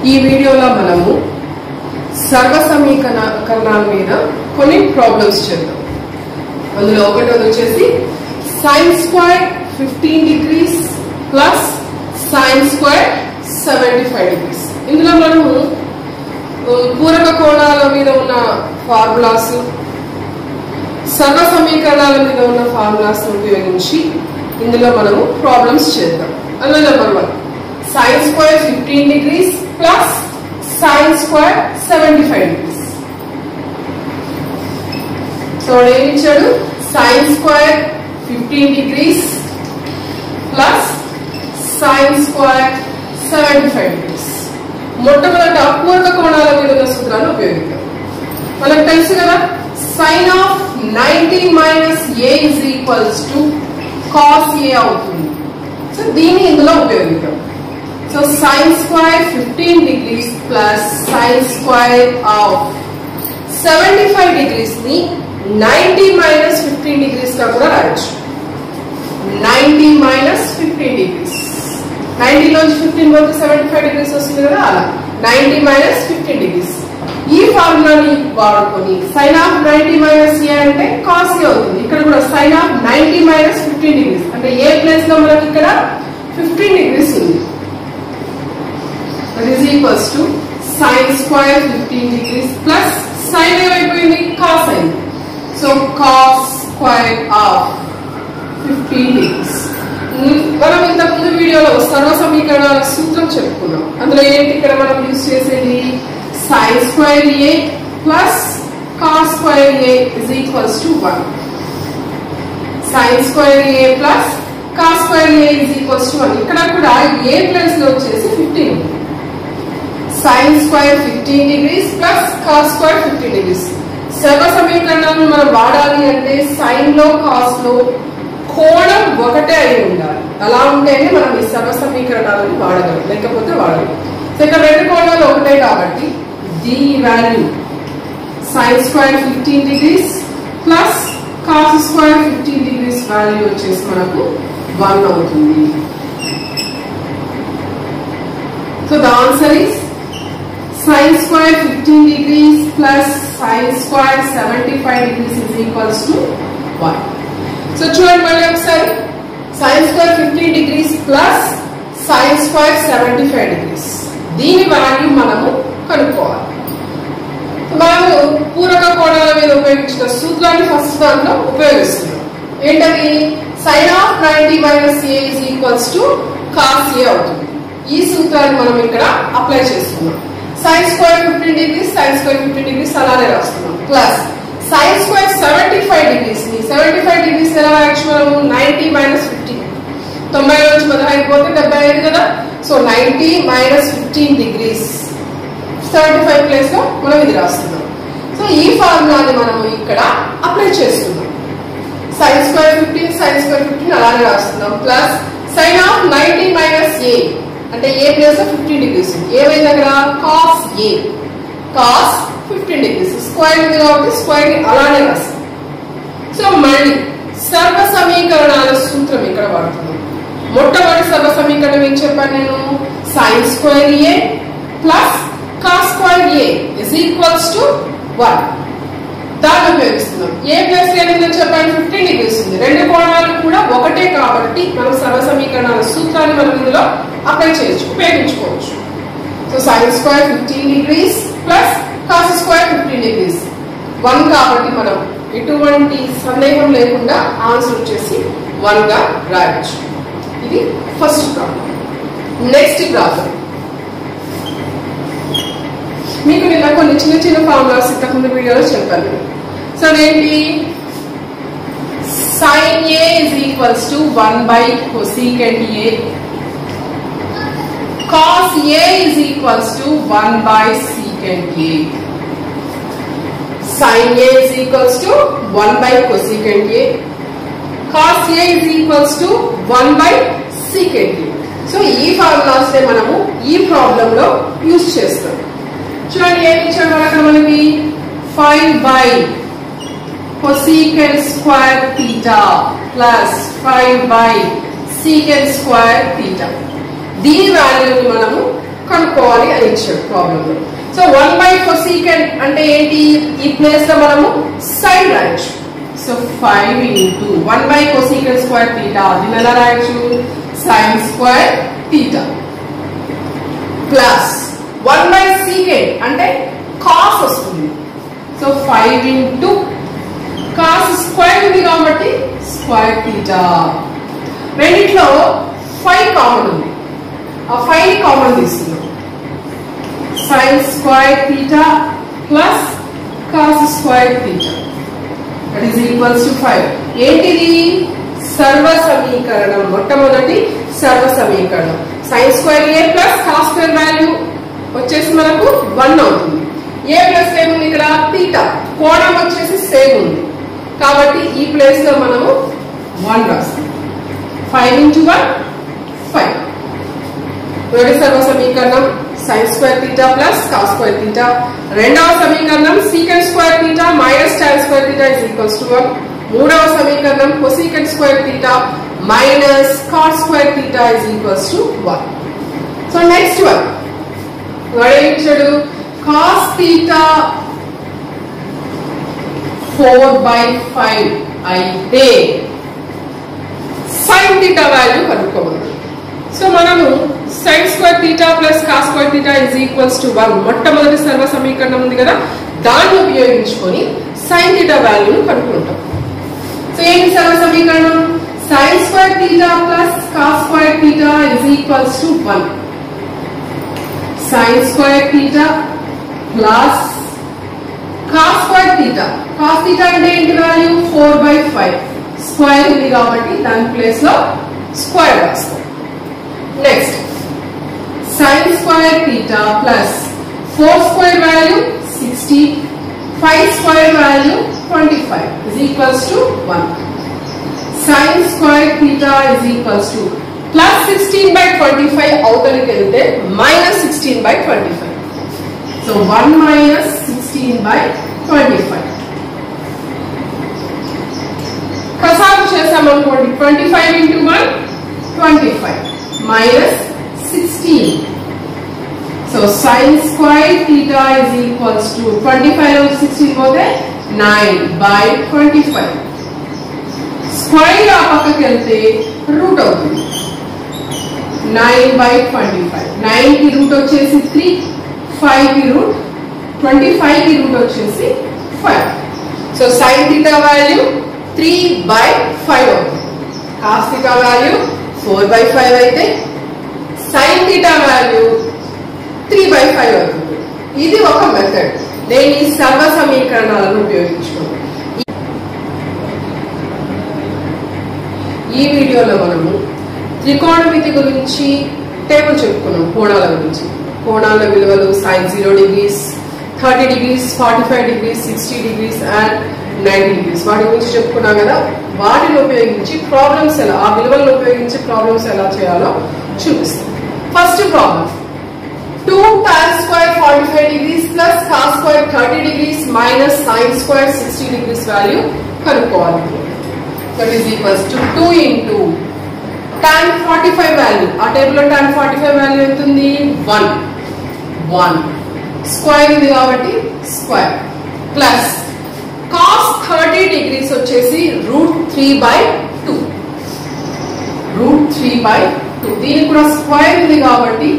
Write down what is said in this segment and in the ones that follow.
ఈ వీడియోలో మనము సర్వ సమీకరణాల మీద కొన్ని ప్రాబ్లమ్స్ చేద్దాం. అందులో ఒకటోది వచ్చేసి sin square 15 degrees plus sin square 75 degrees. ఇందులో మనము పూరక కోణాల మీద ఉన్న ఫార్ములాస్, సర్వ సమీకరణాల మీద ఉన్న ఫార్ములాస్ ఉపయోగించి ఇందులో మనము ప్రాబ్లమ్స్ చేద్దాం. అందులో number 1 sin square 15 degrees plus sin square 75 degrees. So ఏమి ఇచ్చాడు? sin square 15 degrees plus sin square 75 degrees. మొట్టమొదట పూరక కోణాల మీద ఉన్న సూత్రాన్ని ఉపయోగిద్దాం. మనకు తెలుసు కదా, sin of 90 minus a is equals to cos a అవుతుంది. సో దీన్ని ఇందులో ఉపయోగిద్దాం. So sin square 15 degrees plus sin square of 75 degrees ని 90 minus 15 degrees గా కూడా రాయొచ్చు. 90 minus 15 degrees, 90 నుంచి 15 వరకు 75 degrees వస్తుంది కదా, అలా 90 minus 15 degrees. ఈ ఫార్ములాని వాడుకొని sin of 90 minus a అంటే cos a అవుతుంది. ఇక్కడ కూడా sin of 90 minus 15 degrees అంటే a ప్లేస్ లో మనకి ఇక్కడ 15 degrees ఉంది. That is equals to sin square 15 degrees plus sin ఏమైపోయింది? cos అయింది. So cos square of 15 degrees. మనం ఇంతకు ముందు వీడియోలో సర్వ సమీకరణాల సూత్రం చెప్పుకున్నాం. అందులో ఏంటి ఇక్కడ మనం యూజ్ చేసేది? sin square a plus cos square a is equals to 1. sin square a plus cos square a is equals to 1. ఇక్కడ కూడా a ప్లేస్ లో వచ్చేసి 15 ఉంది. sin square 15 degrees plus cos square 15 degrees. సర్వ సమీకరణాలను మనం వాడాలి అంటే sin లో cos లో కోణం ఒకటే అయి ఉండాలి. అలా ఉంటేనే మనం ఈ సర్వ సమీకరణాలను వాడగలం, లేకపోతే వాడగలం. సో ఇక్కడ రెండు కోణాలు ఒకటే కాబట్టి దీని value sin square 15 degrees plus cos square 15 degrees value వచ్చేసి మనకు 1 అవుతుంది. So the answer is sin square 15 degrees plus sin square 75 degrees is equals to 1. So చూడండి మళ్ళీ ఒకసారి, sin square 15 degrees plus sin square 75 degrees దీని value మనము కనుక్కోవాలి. మనము పూరక కోణాల మీద ఉపయోగించిన సూత్రాన్ని ఫస్ట్ దాంట్లో ఉపయోగిస్తున్నాం. ఏంటది? sin of 90 minus a is equals to cos a అవుతుంది. ఈ సూత్రాన్ని మనం ఇక్కడ అప్లై చేస్తున్నాం. sin square 15 degrees sin square 15 degrees అలానే రాస్తున్నాం. ప్లస్ sin square 75 degrees ని 75 degrees ఎలా రాయొచ్చు మనము? 90 minus 15. 90 నుంచి 15 పోతే 75 కదా. సో 90 minus 15 degrees 75 ప్లేస్ లో మనం ఇది రాస్తున్నాం. సో ఈ ఫార్ములాని మనం ఇక్కడ అప్లై చేస్తున్నాం. sin square 15 sin square 15 అలానే రాస్తున్నాం. Plus sin of 90 minus a అంటే ఏ ప్లేస్ లో 15 degrees ఉంది. ఏమైంది అక్కడ? cos a, cos 15 degrees. Square ఉంది కాబట్టి స్క్వేర్ ని అలానే రాస్తాం. సో మళ్ళీ సర్వ సమీకరణాల సూత్రం ఇక్కడ వాడుతున్నాం. మొట్టమొదటి సర్వ సమీకరణం ఏం చెప్పాను నేను? sin square a plus cos square a is equals to 1. దాన్ని ఉపయోగిస్తున్నాం. ఏ ప్లస్ ఏమైందని చెప్పాను? 15 degrees ఉంది. రెండు కోణాలు కూడా ఒకటే కాబట్టి మనం సర్వ సమీకరణాల సూత్రాన్ని మనం ఇందులో అప్లై చేయొచ్చు, ఉపయోగించుకోవచ్చు. So sin square 15 degrees plus cos square 15 degrees 1 కాబట్టి మనం ఎటువంటి సందేహం లేకుండా ఆన్సర్ వచ్చేసి 1 గా రాయొచ్చు. ఇది ఫస్ట్ ప్రాబ్లం. నెక్స్ట్ ప్రాబ్లం మీకు నిన్న కొన్ని చిన్న చిన్న ఫార్ములాస్ ఇంతకుముందు వీడియోలో చెప్పాను. సో అదేంటి? sin a is equals to 1 by cosecant a, cos a is equals to 1 by secant a. sin a is equals to 1 by cosecant a, cos a is equals to 1 by secant a. So ఈ formulas మనము ఈ problem లో use చేస్తాం. చూడండి ఏమి ఇచ్చాడు అక్కడ మనకి? 5 by cosecant square theta plus 5 by secant square theta. దీని వాల్యూని మనము కనుక్కోవాలి. కనుక్కోవాలి అని ఇచ్చాడు ప్రాబ్లం లో. సో 1 cosecant అంటే ఏంటి, ఈ ప్లేస్ లో మనము సైన్ రాయొచ్చు. So 5 into 1 cosecant square theta, దీన్ని ఎలా రాయొచ్చు, sin square theta plus 1 secant అంటే cos వస్తుంది. సో 5 into cos స్క్వేర్ ఉంది కాబట్టి స్క్వేర్ theta. రెండిట్లో 5 కామన్ ఉంది, ఆ 5 కామన్ తీసుకున్నాం. sin square theta plus cos square theta that is equals to 5. ఏంటిది, సర్వ సమీకరణం, మొట్టమొదటి సర్వ సమీకరణం. sin square a plus cos square value వచ్చేసి మనకు 1 అవుతుంది. a ప్లస్ ఏముంది ఇక్కడ, theta, కోణం వచ్చేసి సేమ్ ఉంది కాబట్టి ఈ ప్లేస్ లో మనము 1 రాస్తాం. 5 into 1 5. మొదటి సర్వ సమీకరణం sin square theta plus cos square theta. రెండవ సమీకరణం secant square theta minus tan square theta is equals to 1. మూడవ సమీకరణం cosecant square theta minus cot square theta is equals to 1. So next one, what ఇచ్చాడు, cos theta 4/5 అయితే sin theta value కనుక్కోవాలి. So మనము sin square theta plus cos square theta is equals to 1 మొట్టమొదటి సర్వ సమీకరణం ఉంది కదా, దాన్ని ఉపయోగించుకొని sin theta వాల్యూను కనుక్కుంటాం. సో ఏంటి సర్వ సమీకరణం, sin square theta plus cos square theta is equals to 1. sin square theta plus cos square theta. cos theta అంటే ఏంటి వాల్యూ, 4/5. స్క్వేర్ ఉంది కాబట్టి దాని ప్లేస్ లో స్క్వేర్ రాస్తాం. Next sin square theta plus 4 square value 60, 5 square value 25 is equals to 1. sin square theta is equals to plus 16/25 అవతలికి వెళ్తే minus 16/25. so 1 minus 16/25. కసాపు చేసామనుకోండి, 25 into 1 25 minus 16. so sin square theta is equals to 25 లో 16 పోతే 9/25. Square ఆ పక్కకి వెళ్తే route అవుతుంది, 9/25. 9 కి రూట్ వచ్చేసి 3, 5 కి రూట్, 25 కి రూట్ వచ్చేసి 5. సో sin theta వాల్యూ 3/5 అవుతుంది. cos theta వాల్యూ 4/5 అయితే sin theta వాల్యూ 3/5 అవుతుంది. ఇది ఒక మెథడ్, నేను ఈ సర్వ సమీకరణాలను ఉపయోగించుకున్నాను. ఈ వీడియోలో మనము త్రికోణమితి గురించి టేబుల్ చెప్పుకున్నాం, కోణాల గురించి. కోణాల విలువలు sin 0 degrees, 30 degrees, 45 degrees, 60 degrees and 90 degrees వాటి గురించి చెప్పుకున్నాం కదా. వాటిని ఉపయోగించి ప్రాబ్లమ్స్ ఎలా, ఆ విలువలను ఉపయోగించి ప్రాబ్లమ్స్ ఎలా చేయాలో చూపిస్తాం. First problem, 2 tan square 45 degrees plus cos square 30 degrees minus sin square 60 degrees value కనుక్కోవాలి. that is equals to 2 into tan 45 value, ఆ టేబుల్ లో tan 45 వాల్యూ ఎంత ఉంది, 1 స్క్వేర్ ఉంది కాబట్టి స్క్వేర్, ప్లస్ cos 30 degrees వచ్చేసి √3/2. దీనికి కూడా స్క్వేర్ ఉంది కాబట్టి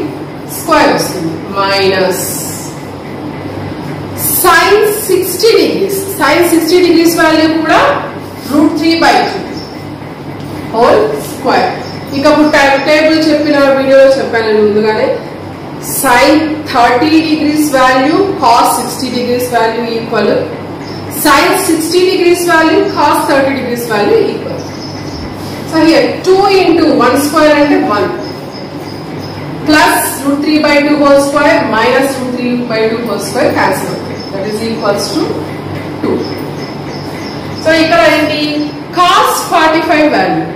స్క్వేర్ వస్తుంది, మైనస్ sin 60 degrees వాల్యూ కూడా √3/2 హోల్ స్క్వేర్. ఇక టేబుల్ చెప్పిన వీడియోలో చెప్పాను నేను ముందుగానే, sin 30 degrees value cos 60 degrees value equal, sin 60 degrees value cos 30 degrees value equal. So here 2 into 1 square అంటే 1 plus √3/2 whole square minus √3/2 whole square cancel అవుతుంది. That is equals to 2. So ఇక్కడ ఏంటి, cos 45 value.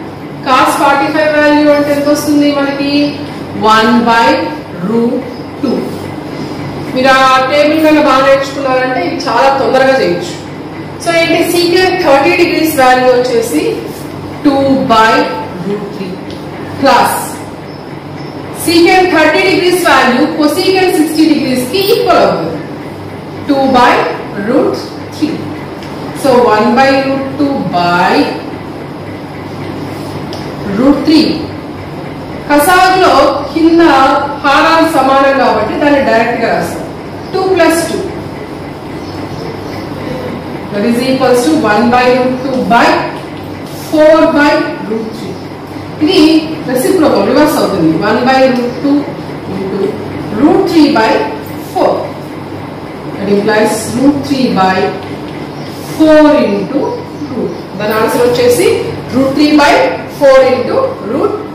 cos 45 value అంటే ఎంత వస్తుంది మనకి, 1/√2. మీరు ఆ టేబుల్ కన్నా బాగా నేర్చుకున్నారంటే ఇది చాలా తొందరగా చేయొచ్చు. సో ఏంటి, secant 30 degrees వాల్యూ వచ్చేసి 2/√3 plus secant 30 degrees value cosecant కింద హారాలు సమానం కాబట్టి దాన్ని డైరెక్ట్ గా రాస్తాం. 2 + 2 that is equals to 1/√2/4/√3. ఇది రెసిప్రోకల్ రివర్స్ అవుతుంది. 1/√2 into √3/4. that implies √3/4 into root. దాని ఆన్సర్ వచ్చేసి √3/4 into √3.